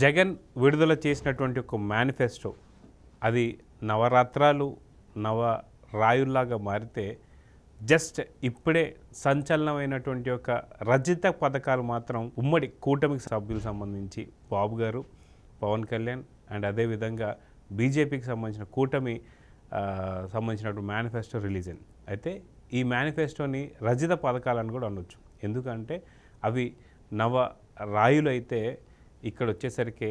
జగన్ విడుదల చేసినటువంటి ఒక మేనిఫెస్టో అది నవరాత్రాలు నవ రాయుల్లాగా మారితే జస్ట్ ఇప్పుడే సంచలనమైనటువంటి ఒక రజిత పథకాలు మాత్రం ఉమ్మడి కూటమికి సభ్యులకు సంబంధించి బాబు గారు, పవన్ కళ్యాణ్ అండ్ అదేవిధంగా బీజేపీకి సంబంధించిన కూటమి సంబంధించినటువంటి మేనిఫెస్టో రిలీజ్ అయింది. అయితే ఈ మేనిఫెస్టోని రజిత పథకాలను కూడా అనొచ్చు. ఎందుకంటే అవి నవ రాయులు అయితే ఇక్కడ వచ్చేసరికి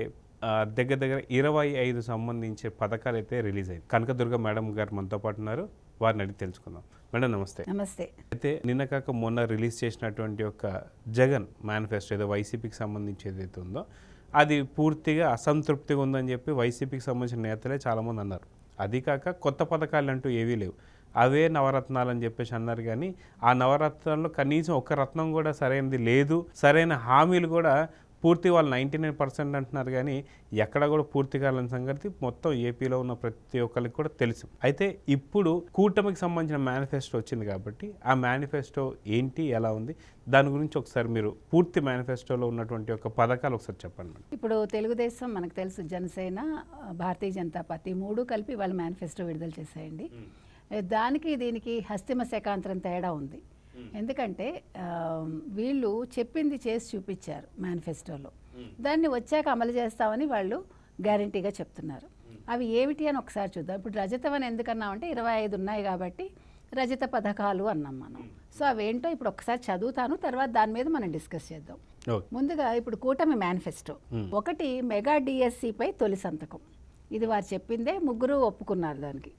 దగ్గర దగ్గర 25 సంబంధించే పథకాలు అయితే రిలీజ్ అయ్యాయి. కనకదుర్గ మేడం గారు మనతో పాటు ఉన్నారు, వారిని అడిగి తెలుసుకుందాం. మేడం నమస్తే. నమస్తే. అయితే నిన్న కాక మొన్న రిలీజ్ చేసినటువంటి ఒక జగన్ మేనిఫెస్టో ఏదో వైసీపీకి సంబంధించి ఏదైతే ఉందో అది పూర్తిగా అసంతృప్తిగా ఉందని చెప్పి వైసీపీకి సంబంధించిన నేతలే చాలామంది అన్నారు. అది కాక కొత్త పథకాలు అంటూ ఏవీ లేవు, అవే నవరత్నాలు అని చెప్పేసి అన్నారు. కానీ ఆ నవరత్నాల్లో కనీసం ఒక రత్నం కూడా సరైనది లేదు, సరైన హామీలు కూడా పూర్తి వాళ్ళు 99% అంటున్నారు. కానీ ఎక్కడ కూడా పూర్తి కాలని సంగతి మొత్తం ఏపీలో ఉన్న ప్రతి ఒక్కరికి కూడా తెలుసు. అయితే ఇప్పుడు కూటమికి సంబంధించిన మేనిఫెస్టో వచ్చింది కాబట్టి ఆ మేనిఫెస్టో ఏంటి, ఎలా ఉంది, దాని గురించి ఒకసారి మీరు పూర్తి మేనిఫెస్టోలో ఉన్నటువంటి ఒక పథకాలు ఒకసారి చెప్పండి. ఇప్పుడు తెలుగుదేశం మనకు తెలుసు, జనసేన, భారతీయ జనతా పార్టీ 3 కలిపి వాళ్ళ మేనిఫెస్టో విడుదల చేసేయండి. దానికి దీనికి హస్తిమ శకాంతరం తేడా ఉంది. ఎందుకంటే వీళ్ళు చెప్పింది చేసి చూపించారు మేనిఫెస్టోలో, దాన్ని వచ్చాక అమలు చేస్తామని వాళ్ళు గ్యారంటీగా చెప్తున్నారు. అవి ఏమిటి అని ఒకసారి చూద్దాం. ఇప్పుడు రజతం అని ఎందుకన్నామంటే 25 ఉన్నాయి కాబట్టి రజత పథకాలు అన్నాం మనం. సో అవేంటో ఇప్పుడు ఒకసారి చదువుతాను, తర్వాత దాని మీద మనం డిస్కస్ చేద్దాం. ముందుగా ఇప్పుడు కూటమి మేనిఫెస్టో 1 మెగా డిఎస్సిపై తొలి సంతకం, ఇది వారు చెప్పిందే, 3 ఒప్పుకున్నారు దానికి.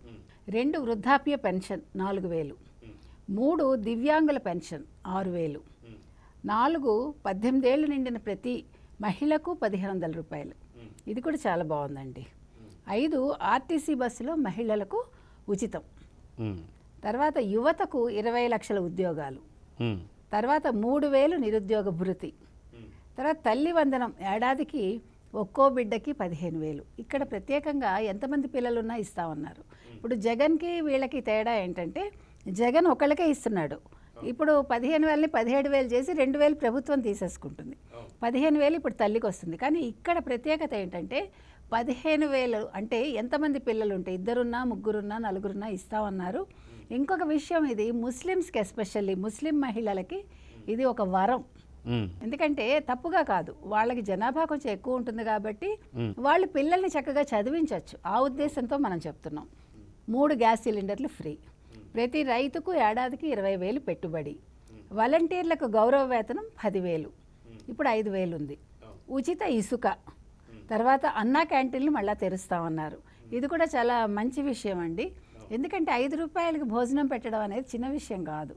2 వృద్ధాప్య పెన్షన్ 4000, 3 దివ్యాంగుల పెన్షన్ 6000, 4 18 ఏళ్ళు నిండిన ప్రతి మహిళకు 1500 రూపాయలు, ఇది కూడా చాలా బాగుందండి. 5 ఆర్టీసీ బస్సులో మహిళలకు ఉచితం. తర్వాత యువతకు 20 లక్షల ఉద్యోగాలు. తర్వాత 3000 నిరుద్యోగ భృతి. తర్వాత తల్లి వందనం ఏడాదికి ఒక్కో బిడ్డకి 15,000. ఇక్కడ ప్రత్యేకంగా ఎంతమంది పిల్లలున్నా ఇస్తామన్నారు. ఇప్పుడు జగన్కి వీళ్ళకి తేడా ఏంటంటే జగన్ ఒకళ్ళకే ఇస్తున్నాడు. ఇప్పుడు 15,000ని 17,000 చేసి 2,000 ప్రభుత్వం తీసేసుకుంటుంది. 15,000 ఇప్పుడు తల్లికి వస్తుంది. కానీ ఇక్కడ ప్రత్యేకత ఏంటంటే 15,000 అంటే ఎంతమంది పిల్లలు ఉంటే 2 ఉన్నా 3 ఉన్నా 4 ఉన్నా ఇస్తామన్నారు. ఇంకొక విషయం, ఇది ముస్లిమ్స్కి, ఎస్పెషల్లీ ముస్లిం మహిళలకి ఇది ఒక వరం. ఎందుకంటే తప్పుగా కాదు, వాళ్ళకి జనాభా కొంచెం ఎక్కువ ఉంటుంది కాబట్టి వాళ్ళు పిల్లల్ని చక్కగా చదివించవచ్చు. ఆ ఉద్దేశంతో మనం చెప్తున్నాం. 3 గ్యాస్ సిలిండర్లు ఫ్రీ, ప్రతి రైతుకు ఏడాదికి 20,000 పెట్టుబడి, వాలంటీర్లకు గౌరవ వేతనం 10,000, ఇప్పుడు 5,000 ఉంది. ఉచిత ఇసుక, తర్వాత అన్నా క్యాంటీన్లు మళ్ళీ తెరుస్తామన్నారు. ఇది కూడా చాలా మంచి విషయం అండి. ఎందుకంటే 5 రూపాయలకి భోజనం పెట్టడం అనేది చిన్న విషయం కాదు.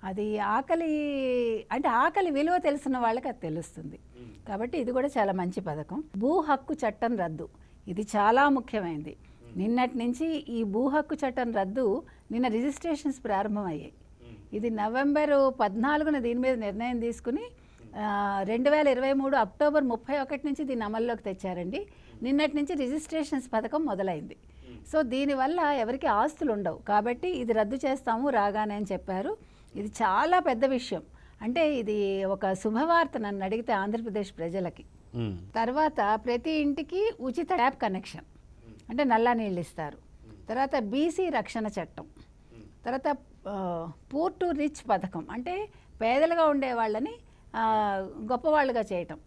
అది ఆకలి విలువ తెలిసిన వాళ్ళకి అది తెలుస్తుంది. కాబట్టి ఇది కూడా చాలా మంచి పథకం. భూ హక్కు చట్టం రద్దు, ఇది చాలా ముఖ్యమైనది. నిన్నటి నుంచి ఈ భూ హక్కు చట్టం రద్దు, నిన్న రిజిస్ట్రేషన్స్ ప్రారంభమయ్యాయి. ఇది నవంబర్ 14న దీని మీద నిర్ణయం తీసుకుని 2023 అక్టోబర్ 31 నుంచి దీన్ని అమల్లోకి తెచ్చారండి. నిన్నటి నుంచి రిజిస్ట్రేషన్స్ పథకం మొదలైంది. సో దీనివల్ల ఎవరికి ఆస్తులు ఉండవు కాబట్టి ఇది రద్దు చేస్తాము రాగానే అని చెప్పారు. ఇది చాలా పెద్ద విషయం. అంటే ఇది ఒక శుభవార్త నన్ను అడిగితే ఆంధ్రప్రదేశ్ ప్రజలకి. తర్వాత ప్రతి ఇంటికి ఉచిత ట్యాప్ కనెక్షన్, అంటే నల్లా నీళ్ళు ఇస్తారు. తర్వాత బీసీ రక్షణ చట్టం, తర్వాత పూర్ టు రిచ్ పథకం, అంటే పేదలుగా ఉండే వాళ్ళని గొప్పవాళ్ళుగా చేయటం.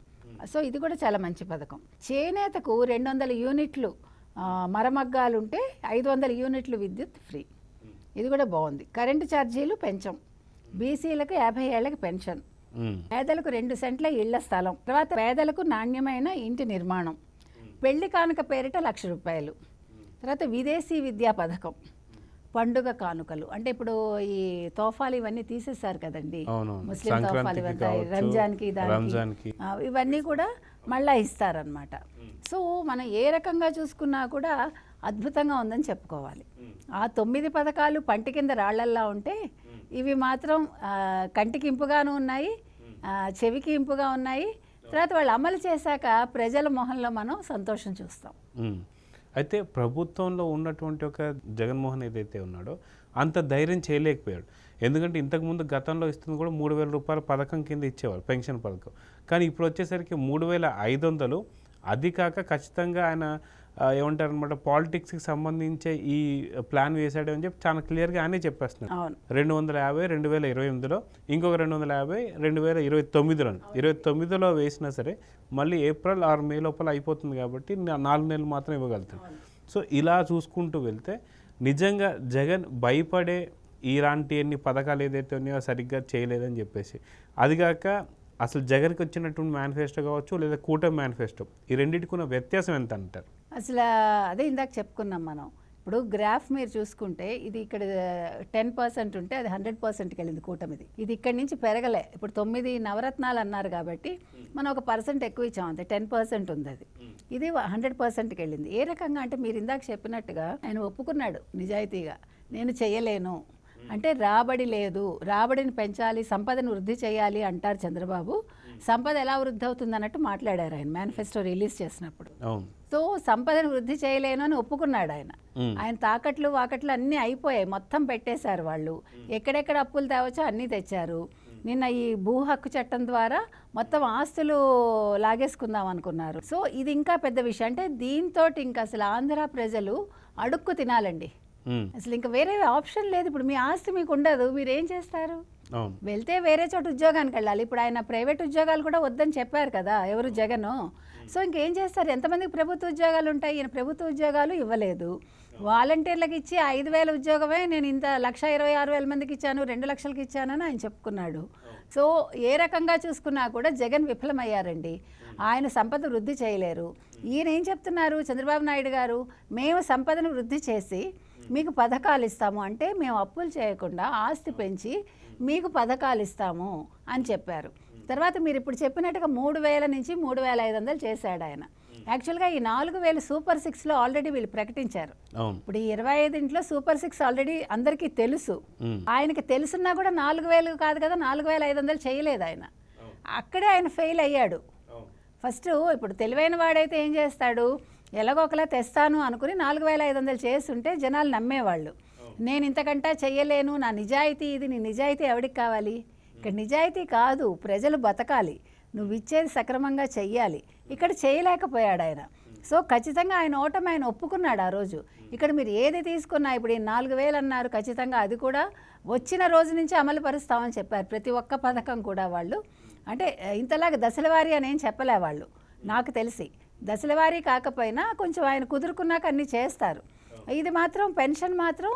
సో ఇది కూడా చాలా మంచి పథకం. చేనేతకు 200 యూనిట్లు మరమగ్గాలు ఉంటే 500 యూనిట్లు విద్యుత్ ఫ్రీ, ఇది కూడా బాగుంది. కరెంటు ఛార్జీలు పెంచం, బీసీలకు 50 ఏళ్ళకి పెన్షన్, పేదలకు 2 సెంట్ల ఇళ్ల స్థలం, తర్వాత పేదలకు నాణ్యమైన ఇంటి నిర్మాణం, పెళ్లి కానుక పేరిట 1,00,000 రూపాయలు, తర్వాత విదేశీ విద్యా పథకం, పండుగ కానుకలు, అంటే ఇప్పుడు ఈ తోఫాలు ఇవన్నీ తీసేశారు కదండి, ముస్లిం తోఫాలు ఇవంతా రంజాన్కి దానికి ఇవన్నీ కూడా మళ్ళీ ఇస్తారనమాట. సో మనం ఏ రకంగా చూసుకున్నా కూడా అద్భుతంగా ఉందని చెప్పుకోవాలి. ఆ 9 పథకాలు పంటి కింద రాళ్లల్లా ఉంటే ఇవి మాత్రం కంటికి ఇంపుగాను ఉన్నాయి, చెవికి ఇంపుగా ఉన్నాయి. తర్వాత వాళ్ళు అమలు చేశాక ప్రజల మొహంలో మనం సంతోషం చూస్తాం. అయితే ప్రభుత్వంలో ఉన్నటువంటి ఒక జగన్మోహన్ ఏదైతే ఉన్నాడో అంత ధైర్యం చేయలేకపోయాడు. ఎందుకంటే ఇంతకుముందు గతంలో ఇస్తుంది కూడా 3,000 రూపాయల పథకం కింద ఇచ్చేవారు, పెన్షన్ పథకం. కానీ ఇప్పుడు వచ్చేసరికి 3,500 అది కాక ఖచ్చితంగా ఆయన ఏమంటారు అనమాట, పాలిటిక్స్కి సంబంధించే ఈ ప్లాన్ వేసాడు అని చెప్పి చాలా క్లియర్గా ఆయనే చెప్పేస్తున్నాడు. 250 2028లో, ఇంకొక 250 2029లో, 29లో వేసినా సరే మళ్ళీ ఏప్రిల్ ఆర్ మే లోపల అయిపోతుంది కాబట్టి 4 నెలలు మాత్రం ఇవ్వగలుగుతాం. సో ఇలా చూసుకుంటూ వెళ్తే నిజంగా జగన్ భయపడే ఇలాంటి ఎన్ని పథకాలు ఏదైతే ఉన్నాయో సరిగ్గా చేయలేదని చెప్పేసి, అదిగాక అసలు జగన్కి వచ్చినటువంటి మేనిఫెస్టో కావచ్చు లేదా కూటమి మేనిఫెస్టో, ఈ రెండింటికి ఉన్న వ్యత్యాసం ఎంత అంటారు? అసలు అదే ఇందాక చెప్పుకున్నాం మనం. ఇప్పుడు గ్రాఫ్ మీరు చూసుకుంటే ఇది ఇక్కడ 10% ఉంటే అది 100%కి వెళ్ళింది కూటమిది. ఇది ఇక్కడి నుంచి పెరగలే. ఇప్పుడు 9 నవరత్నాలు అన్నారు కాబట్టి మనం ఒక % ఎక్కువ ఇచ్చాం, అంతే 10% ఉంది. అది ఇది 100%కి వెళ్ళింది. ఏ రకంగా అంటే మీరు ఇందాక చెప్పినట్టుగా ఆయన ఒప్పుకున్నాడు నిజాయితీగా, నేను చేయలేను అంటే రాబడి లేదు, రాబడిని పెంచాలి, సంపదను వృద్ధి చేయాలి అంటారు చంద్రబాబు. సంపద ఎలా వృద్ధి అవుతుంది అన్నట్టు మాట్లాడారు ఆయన మేనిఫెస్టో రిలీజ్ చేసినప్పుడు. సో సంపదను వృద్ధి చేయలేను అని ఒప్పుకున్నాడు ఆయన. ఆయన తాకట్లు వాకట్లు అన్నీ అయిపోయాయి, మొత్తం పెట్టేశారు వాళ్ళు. ఎక్కడెక్కడ అప్పులు తేవచ్చో అన్నీ తెచ్చారు. నిన్న ఈ భూ హక్కు చట్టం ద్వారా మొత్తం ఆస్తులు లాగేసుకుందాం అనుకున్నారు. సో ఇది ఇంకా పెద్ద విషయం. అంటే దీంతో ఇంకా అసలు ఆంధ్ర ప్రజలు అడుక్కు తినాలండి. అసలు ఇంకా వేరే ఆప్షన్ లేదు. ఇప్పుడు మీ ఆస్తి మీకు ఉండదు, మీరు ఏం చేస్తారు? వెళ్తే వేరే చోట ఉద్యోగానికి వెళ్ళాలి. ఇప్పుడు ఆయన ప్రైవేట్ ఉద్యోగాలు కూడా వద్దని చెప్పారు కదా ఎవరు, జగన్. సో ఇంకేం చేస్తారు? ఎంతమందికి ప్రభుత్వ ఉద్యోగాలు ఉంటాయి? ఈయన ప్రభుత్వ ఉద్యోగాలు ఇవ్వలేదు. వాలంటీర్లకు ఇచ్చి 5,000 ఉద్యోగమే నేను ఇంత 126,000 మందికి ఇచ్చాను, 2 లక్షలకి ఇచ్చానని ఆయన చెప్పుకున్నాడు. సో ఏ రకంగా చూసుకున్నా కూడా జగన్ విఫలమయ్యారండి. ఆయన సంపద వృద్ధి చేయలేరు. ఈయన ఏం చెప్తున్నారు చంద్రబాబు నాయుడు గారు, మేము సంపదను వృద్ధి చేసి మీకు పథకాలు ఇస్తాము అంటే మేము అప్పులు చేయకుండా ఆస్తి పెంచి మీకు పథకాలు ఇస్తాము అని చెప్పారు. తర్వాత మీరు ఇప్పుడు చెప్పినట్టుగా 3,000 నుంచి 3,500 చేశాడు ఆయన. యాక్చువల్గా ఈ 4,000 సూపర్ 6లో ఆల్రెడీ వీళ్ళు ప్రకటించారు. ఇప్పుడు ఈ 25 ఇంట్లో సూపర్ 6 ఆల్రెడీ అందరికీ తెలుసు. ఆయనకి తెలుసున్నా కూడా 4,000 కాదు కదా, 4,500 చేయలేదు ఆయన. అక్కడే ఆయన ఫెయిల్ అయ్యాడు. ఫస్ట్ ఇప్పుడు తెలివైన వాడైతే ఏం చేస్తాడు, ఎలాగోకలా తెస్తాను అనుకుని 4,500 చేస్తుంటే జనాలు నమ్మేవాళ్ళు. నేను ఇంతకంటా చెయ్యలేను, నా నిజాయితీ ఇది, నీ నిజాయితీ ఎవరికి కావాలి? ఇక్కడ నిజాయితీ కాదు, ప్రజలు బతకాలి, నువ్వు ఇచ్చేది సక్రమంగా చెయ్యాలి. ఇక్కడ చేయలేకపోయాడు ఆయన. సో ఖచ్చితంగా ఆయన ఓటమి ఆయన ఒప్పుకున్నాడు ఆ రోజు. ఇక్కడ మీరు ఏది తీసుకున్నా, ఇప్పుడు ఈ 4,000 అన్నారు, ఖచ్చితంగా అది కూడా వచ్చిన రోజు నుంచి అమలు పరుస్తామని చెప్పారు. ప్రతి ఒక్క పథకం కూడా వాళ్ళు అంటే ఇంతలాగా దశలవారీ అని ఏం చెప్పలే వాళ్ళు. నాకు తెలిసి దశలవారీ కాకపోయినా కొంచెం ఆయన కుదురుకున్నాక అన్నీ చేస్తారు. ఇది మాత్రం పెన్షన్ మాత్రం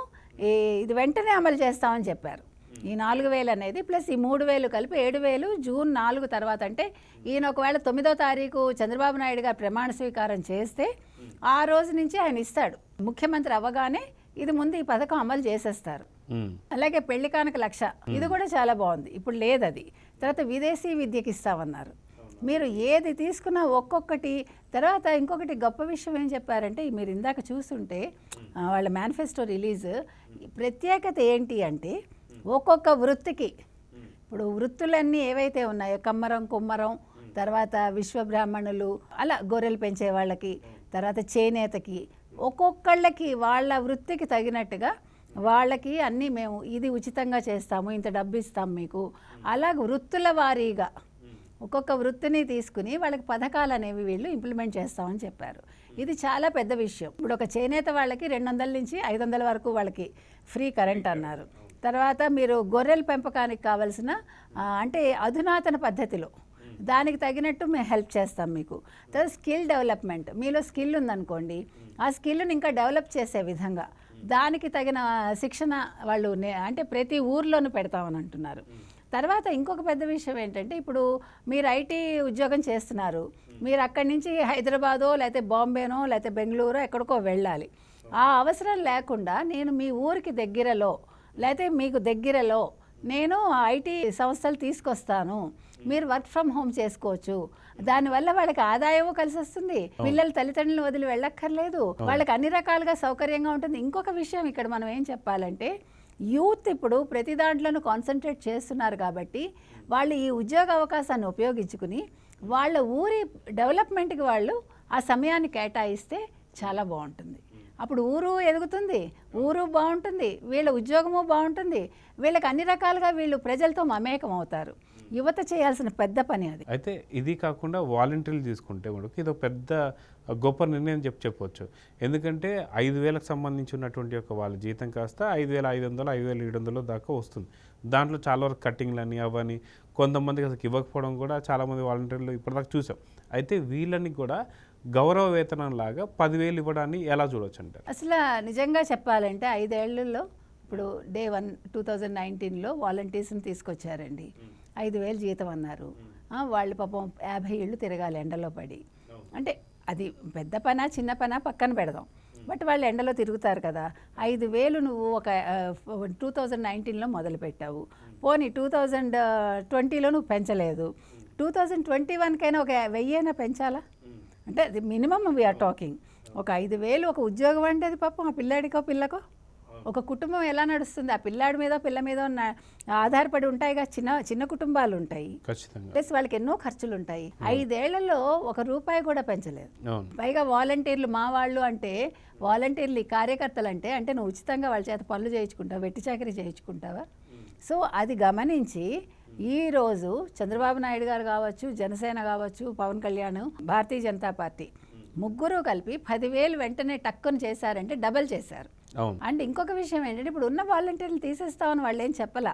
ఇది వెంటనే అమలు చేస్తామని చెప్పారు. ఈ 4,000 అనేది ప్లస్ ఈ 3,000 కలిపి 7,000 జూన్ 4 తర్వాత. అంటే ఈయన ఒకవేళ 9వ తారీఖు చంద్రబాబు నాయుడు గారు ప్రమాణ స్వీకారం చేస్తే ఆ రోజు నుంచి ఆయన ఇస్తాడు. ముఖ్యమంత్రి అవ్వగానే ఇది ముందు ఈ పథకం అమలు చేసేస్తారు. అలాగే పెళ్లి కానుక 1,00,000 ఇది కూడా చాలా బాగుంది. ఇప్పుడు లేదు అది. తర్వాత విదేశీ విద్యకి ఇస్తామన్నారు. మీరు ఏది తీసుకున్నా ఒక్కొక్కటి. తర్వాత ఇంకొకటి గొప్ప విషయం ఏం చెప్పారంటే, మీరు ఇందాక చూస్తుంటే వాళ్ళ మేనిఫెస్టో రిలీజ్ ప్రత్యేకత ఏంటి అంటే, ఒక్కొక్క వృత్తికి ఇప్పుడు వృత్తులన్నీ ఏవైతే ఉన్నాయో కమ్మరం, కుమ్మరం, తర్వాత విశ్వబ్రాహ్మణులు, అలా గొర్రెలు పెంచే వాళ్ళకి, తర్వాత చేనేతకి, ఒక్కొక్కళ్ళకి వాళ్ళ వృత్తికి తగినట్టుగా వాళ్ళకి అన్నీ మేము ఇది ఉచితంగా చేస్తాము, ఇంత డబ్బు ఇస్తాం మీకు, అలాగ వృత్తుల వారీగా ఒక్కొక్క వృత్తిని తీసుకుని వాళ్ళకి పథకాలు అనేవి వీళ్ళు ఇంప్లిమెంట్ చేస్తామని చెప్పారు. ఇది చాలా పెద్ద విషయం. ఇప్పుడు ఒక చేనేత వాళ్ళకి 200 నుంచి 500 వరకు వాళ్ళకి ఫ్రీ కరెంట్ అన్నారు. తర్వాత మీరు గొర్రెల పెంపకానికి కావాల్సిన అంటే అధునాతన పద్ధతిలో దానికి తగినట్టు మేము హెల్ప్ చేస్తాం మీకు. తర్వాత స్కిల్ డెవలప్మెంట్, మీలో స్కిల్ ఉందనుకోండి, ఆ స్కిల్ని ఇంకా డెవలప్ చేసే విధంగా దానికి తగిన శిక్షణ వాళ్ళు అంటే ప్రతి ఊర్లోనూ పెడతామని అంటున్నారు. తర్వాత ఇంకొక పెద్ద విషయం ఏంటంటే, ఇప్పుడు మీరు ఐటీ ఉద్యోగం చేస్తున్నారు, మీరు అక్కడి నుంచి హైదరాబాదో లేకపోతే బాంబేనో లేకపోతే బెంగళూరో ఎక్కడికో వెళ్ళాలి. ఆ అవసరం లేకుండా నేను మీ ఊరికి దగ్గరలో లేకపోతే మీకు దగ్గరలో నేను ఐటీ సంస్థలు తీసుకొస్తాను, మీరు వర్క్ ఫ్రమ్ హోమ్ చేసుకోవచ్చు. దానివల్ల వాళ్ళకి ఆదాయము కలిసి వస్తుంది, పిల్లలు తల్లిదండ్రులను వదిలి వెళ్ళక్కర్లేదు, వాళ్ళకి అన్ని రకాలుగా సౌకర్యంగా ఉంటుంది. ఇంకొక విషయం ఇక్కడ మనం ఏం చెప్పాలంటే, యూత్ ఇప్పుడు ప్రతి దాంట్లోనూ కాన్సన్ట్రేట్ చేస్తున్నారు కాబట్టి వాళ్ళు ఈ ఉద్యోగ అవకాశాన్ని ఉపయోగించుకుని వాళ్ళ ఊరి డెవలప్మెంట్కి వాళ్ళు ఆ సమయాన్ని కేటాయిస్తే చాలా బాగుంటుంది. అప్పుడు ఊరు ఎదుగుతుంది, ఊరు బాగుంటుంది, వీళ్ళ ఉద్యోగము బాగుంటుంది, వీళ్ళకి అన్ని రకాలుగా వీళ్ళు ప్రజలతో మమేకం అవుతారు. యువత చేయాల్సిన పెద్ద పని అది. అయితే ఇది కాకుండా వాలంటీర్లు తీసుకుంటే మనకు ఇది ఒక పెద్ద గొప్ప నిర్ణయం చెప్పవచ్చు. ఎందుకంటే 5,000కు సంబంధించి ఉన్నటువంటి యొక్క వాళ్ళ జీతం కాస్త 5,500 5,700 దాకా వస్తుంది. దాంట్లో చాలా వరకు కట్టింగ్లని అవని కొంతమందికి అసలు ఇవ్వకపోవడం కూడా చాలామంది వాలంటీర్లు ఇప్పటిదాకా చూసాం. అయితే వీళ్ళని కూడా గౌరవ వేతనం లాగా 10,000 ఇవ్వడాన్ని ఎలా చూడవచ్చు అంటారు? అసలు నిజంగా చెప్పాలంటే 5 ఏళ్లలో ఇప్పుడు డే 1 2019లో వాలంటీర్స్ని తీసుకొచ్చారండి. 5,000 జీతం అన్నారు. వాళ్ళు పాపం 50 ఏళ్ళు తిరగాలి ఎండలో పడి. అంటే అది పెద్ద పనా చిన్న పనా పక్కన పెడదాం, బట్ వాళ్ళు ఎండలో తిరుగుతారు కదా. 5,000 నువ్వు ఒక 2019లో మొదలుపెట్టావు, పోనీ 2020లో నువ్వు పెంచలేదు, 2021కైనా ఒక 1000 పెంచాలా? అంటే అది మినిమం వీఆర్ టాకింగ్. ఒక 5,000 ఒక ఉద్యోగం అంటే అది పాపం ఆ పిల్లాడికో పిల్లకో ఒక కుటుంబం ఎలా నడుస్తుంది? ఆ పిల్లాడి మీద పిల్ల మీద ఆధారపడి ఉంటాయిగా. చిన్న చిన్న కుటుంబాలు ఉంటాయి, ప్లస్ వాళ్ళకి ఎన్నో ఖర్చులు ఉంటాయి. 5 ఏళ్లలో ₹1 కూడా పెంచలేదు. పైగా వాలంటీర్లు మా వాళ్ళు అంటే వాలంటీర్లు కార్యకర్తలు అంటే నువ్వు ఉచితంగా వాళ్ళ చేత పనులు చేయించుకుంటావు, వెట్టి చాకరీ చేయించుకుంటావా? సో అది గమనించి ఈరోజు చంద్రబాబు నాయుడు గారు కావచ్చు, జనసేన కావచ్చు, పవన్ కళ్యాణ్, భారతీయ జనతా పార్టీ ముగ్గురు కలిపి 10,000 వెంటనే టక్కుని చేశారంటే డబల్ చేశారు. అండ్ ఇంకొక విషయం ఏంటంటే ఇప్పుడు ఉన్న వాలంటీర్లు తీసేస్తామని వాళ్ళు ఏం చెప్పలా.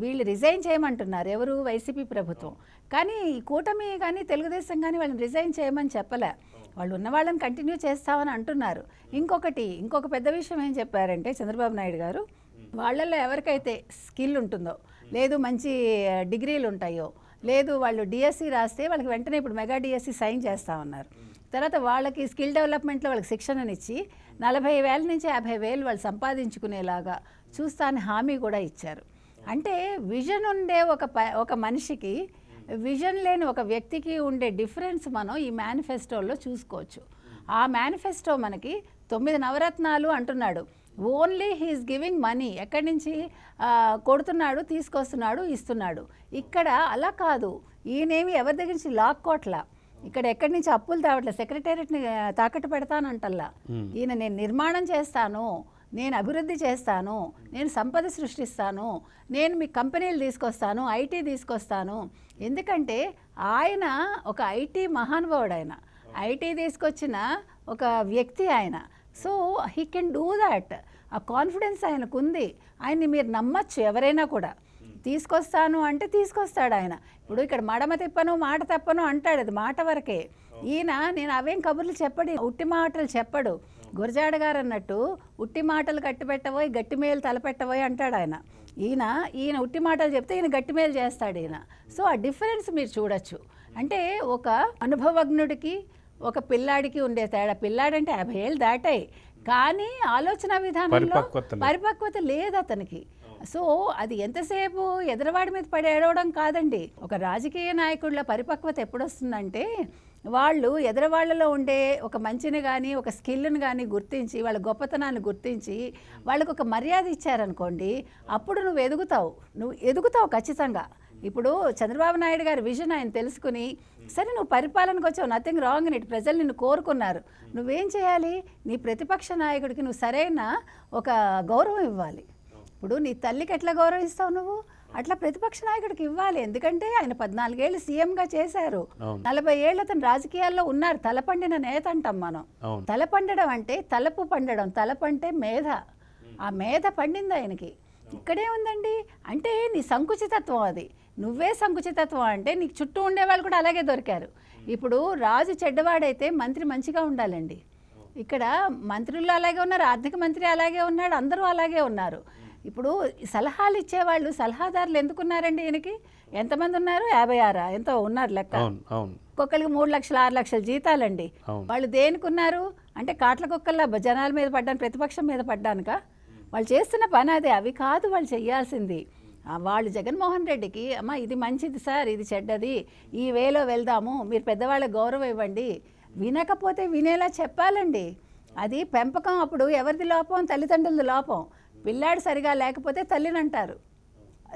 వీళ్ళు రిజైన్ చేయమంటున్నారు, ఎవరు? వైసీపీ ప్రభుత్వం. కానీ ఈ కూటమి కానీ తెలుగుదేశం కానీ వాళ్ళని రిజైన్ చేయమని చెప్పలే. వాళ్ళు ఉన్న వాళ్ళని కంటిన్యూ చేస్తామని అంటున్నారు. ఇంకొక పెద్ద విషయం ఏం చెప్పారంటే చంద్రబాబు నాయుడు గారు, వాళ్ళల్లో ఎవరికైతే స్కిల్ ఉంటుందో, లేదు మంచి డిగ్రీలు ఉంటాయో, లేదు వాళ్ళు డిఎస్సి రాస్తే వాళ్ళకి వెంటనే ఇప్పుడు మెగా డిఎస్సి సైన్ చేస్తామన్నారు. తర్వాత వాళ్ళకి స్కిల్ డెవలప్మెంట్లో వాళ్ళకి శిక్షణనిచ్చి 40,000 నుంచి 50,000 వాళ్ళు సంపాదించుకునేలాగా చూస్తానని హామీ కూడా ఇచ్చారు. అంటే విజన్ ఉండే ఒక మనిషికి, విజన్ లేని ఒక వ్యక్తికి ఉండే డిఫరెన్స్ మనం ఈ మేనిఫెస్టోలో చూసుకోవచ్చు. ఆ మేనిఫెస్టో మనకి 9 నవరత్నాలు అంటున్నాడు. Only he's giving money. ఎక్కడి నుంచి కొడుతున్నాడు, తీసుకొస్తున్నాడు, ఇస్తున్నాడు. ఇక్కడ అలా కాదు. ఈయనేమి ఎవరి దగ్గర నుంచి లాక్కోట్లా, ఇక్కడ ఎక్కడి నుంచి అప్పులు తేవట్లే, సెక్రటేరియట్ని తాకట్టు పెడతానంటల్లా. ఈయన నేను నిర్మాణం చేస్తాను, నేను అభివృద్ధి చేస్తాను, నేను సంపద సృష్టిస్తాను, నేను మీ కంపెనీలు తీసుకొస్తాను, ఐటీ తీసుకొస్తాను. ఎందుకంటే ఆయన ఒక ఐటీ మహానుభావుడు, ఆయన ఐటీ తీసుకొచ్చిన ఒక వ్యక్తి ఆయన. So he can do that. ఆ కాన్ఫిడెన్స్ ఆయనకు ఉంది. ఆయన్ని మీరు నమ్మచ్చు, ఎవరైనా కూడా. తీసుకొస్తాను అంటే తీసుకొస్తాడు ఆయన. ఇప్పుడు ఇక్కడ మడమ తిప్పను మాట తప్పను అంటాడు, అది మాట వరకే. ఈయన నేను అవేం కబుర్లు చెప్పడు, ఉట్టి మాటలు చెప్పడు. గురజాడ గారు అన్నట్టు ఉట్టి మాటలు కట్టిపెట్టబోయి గట్టి మేలు తలపెట్టబోయి అంటాడు ఆయన. ఈయన ఉట్టి మాటలు చెప్తే ఈయన గట్టి మేలు చేస్తాడు ఈయన. సో ఆ డిఫరెన్స్ మీరు చూడొచ్చు. అంటే ఒక అనుభవజ్ఞుడికి ఒక పిల్లాడికి ఉండే తేడా. పిల్లాడంటే 50 ఏళ్ళు దాటాయి, కానీ ఆలోచన విధానంలో పరిపక్వత లేదు అతనికి. సో అది ఎంతసేపు ఎదురువాడి మీద పడి ఏడవడం కాదండి. ఒక రాజకీయ నాయకుడిల పరిపక్వత ఎప్పుడొస్తుందంటే వాళ్ళు ఎదురువాళ్లలో ఉండే ఒక మంచిని కానీ ఒక స్కిల్ని కానీ గుర్తించి, వాళ్ళ గొప్పతనాన్ని గుర్తించి వాళ్ళకు ఒక మర్యాద ఇచ్చారనుకోండి, అప్పుడు నువ్వు ఎదుగుతావు ఖచ్చితంగా. ఇప్పుడు చంద్రబాబు నాయుడు గారి విజన్ ఆయన తెలుసుకుని, సరే నువ్వు పరిపాలనకు వచ్చావు, నథింగ్ రాంగ్ ఇన్ ఇట్, ప్రజలు నిన్ను కోరుకున్నారు, నువ్వేం చేయాలి? నీ ప్రతిపక్ష నాయకుడికి నువ్వు సరైన ఒక గౌరవం ఇవ్వాలి. ఇప్పుడు నీ తల్లికి ఎట్లా గౌరవిస్తావు నువ్వు, అట్లా ప్రతిపక్ష నాయకుడికి ఇవ్వాలి. ఎందుకంటే ఆయన 14 ఏళ్ళు సీఎంగా చేశారు, 40 ఏళ్ళు అతను రాజకీయాల్లో ఉన్నారు. తలపండిన నేత అంటాం మనం. తలపండడం అంటే తలపు పండడం, తలపంటే మేధ. ఆ మేధ పండింది ఆయనకి. ఇక్కడే ఉందండి. అంటే నీ సంకుచితత్వం అది. నువ్వే సంకుచితత్వం అంటే నీకు చుట్టూ ఉండేవాళ్ళు కూడా అలాగే దొరికారు. ఇప్పుడు రాజు చెడ్డవాడైతే మంత్రి మంచిగా ఉండాలండి. ఇక్కడ మంత్రులు అలాగే ఉన్నారు, ఆర్థిక మంత్రి అలాగే ఉన్నాడు, అందరూ అలాగే ఉన్నారు. ఇప్పుడు సలహాలు ఇచ్చేవాళ్ళు, సలహాదారులు ఎందుకున్నారండి ఈయనకి? ఎంతమంది ఉన్నారు? 56 ఎంతో ఉన్నారు లెక్క. ఒక్కొక్కరికి 3 లక్షలు 6 లక్షల జీతాలండి. వాళ్ళు దేనికి ఉన్నారు అంటే కాట్ల కుక్కల్లా జనాల మీద పడ్డాను, ప్రతిపక్షం మీద పడ్డానుక? వాళ్ళు చేస్తున్న పని అదే. అవి కాదు వాళ్ళు చేయాల్సింది. వాళ్ళు జగన్మోహన్ రెడ్డికి, అమ్మ ఇది మంచిది సార్, ఇది చెడ్డది, ఈ వేలో వెళ్దాము, మీరు పెద్దవాళ్ళకి గౌరవం ఇవ్వండి, వినకపోతే వినేలా చెప్పాలండి. అది పెంపకం. అప్పుడు ఎవరిది లోపం? తల్లిదండ్రులది లోపం. పిల్లాడు సరిగా లేకపోతే తల్లిని అంటారు,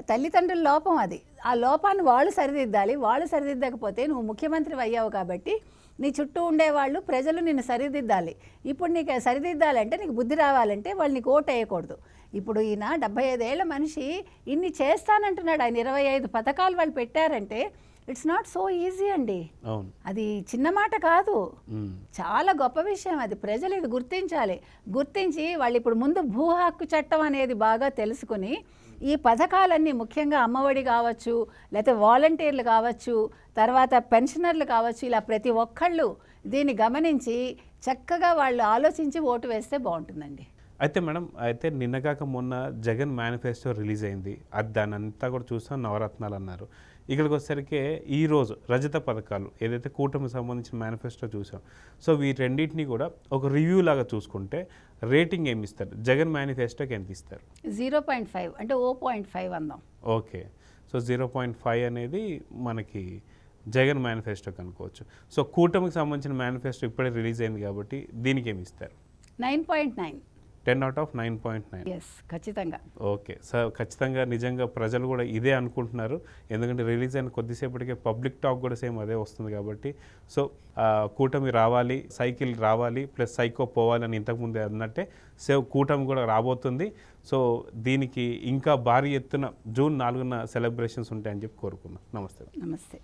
తల్లిదండ్రుల లోపం అది. ఆ లోపాన్ని వాళ్ళు సరిదిద్దాలి. వాళ్ళు సరిదిద్దకపోతే నువ్వు ముఖ్యమంత్రి అయ్యావు కాబట్టి నీ చుట్టూ ఉండేవాళ్ళు, ప్రజలు నిన్ను సరిదిద్దాలి. ఇప్పుడు నీకు సరిదిద్దాలంటే, నీకు బుద్ధి రావాలంటే వాళ్ళు నీకు ఓటు వేయకూడదు. ఇప్పుడు ఈయన 75 ఏళ్ల మనిషి ఇన్ని చేస్తానంటున్నాడు. ఆయన 25 పథకాలు వాళ్ళు పెట్టారంటే ఇట్స్ నాట్ సో ఈజీ అండి. అవును. అది చిన్న మాట కాదు, మ్మ్. చాలా గొప్ప విషయం. అది ప్రజలు ఇది గుర్తించాలి. గుర్తించి వాళ్ళు ఇప్పుడు ముందు భూ హక్కు చట్టం అనేది బాగా తెలుసుకుని ఈ పథకాలన్నీ, ముఖ్యంగా అమ్మఒడి కావచ్చు, లేకపోతే వాలంటీర్లు కావచ్చు, తర్వాత పెన్షనర్లు కావచ్చు, ఇలా ప్రతి ఒక్కళ్ళు దీన్ని గమనించి చక్కగా వాళ్ళు ఆలోచించి ఓటు వేస్తే బాగుంటుందండి. అయితే మేడం, అయితే నిన్నగాక మొన్న జగన్ మేనిఫెస్టో రిలీజ్ అయింది. అది దాని అంతా కూడా చూస్తాం, నవరత్నాలు అన్నారు. ఇక్కడికి వచ్చేసరికి ఈరోజు రజత పథకాలు ఏదైతే కూటమికి సంబంధించిన మేనిఫెస్టో చూసాం. సో వీటన్నిటిని కూడా ఒక రివ్యూ లాగా చూసుకుంటే రేటింగ్ ఏమి ఇస్తారు? జగన్ మేనిఫెస్టోకి ఎంత ఇస్తారు? 0.5 అంటే 0.5 అందాం. ఓకే. సో 0.5 అనేది మనకి జగన్ మేనిఫెస్టోకి అనుకోవచ్చు. సో కూటమికి సంబంధించిన మేనిఫెస్టో ఇప్పుడే రిలీజ్ అయింది కాబట్టి దీనికి ఏమి ఇస్తారు? 9.9. 10 out of 9.9. ఎస్, ఖచ్చితంగా. ఓకే సార్, ఖచ్చితంగా నిజంగా ప్రజలు కూడా ఇదే అనుకుంటున్నారు. ఎందుకంటే రిలీజ్ అయిన కొద్దిసేపటికే పబ్లిక్ టాక్ కూడా సేమ్ అదే వస్తుంది కాబట్టి. సో కూటమి రావాలి, సైకిల్ రావాలి, ప్లస్ సైకో పోవాలి అని ఇంతకుముందే అన్నట్టే కూటమి కూడా రాబోతుంది. సో దీనికి ఇంకా భారీ ఎత్తున జూన్ 4న సెలబ్రేషన్స్ ఉంటాయని చెప్పి కోరుకున్నాం. నమస్తే. నమస్తే.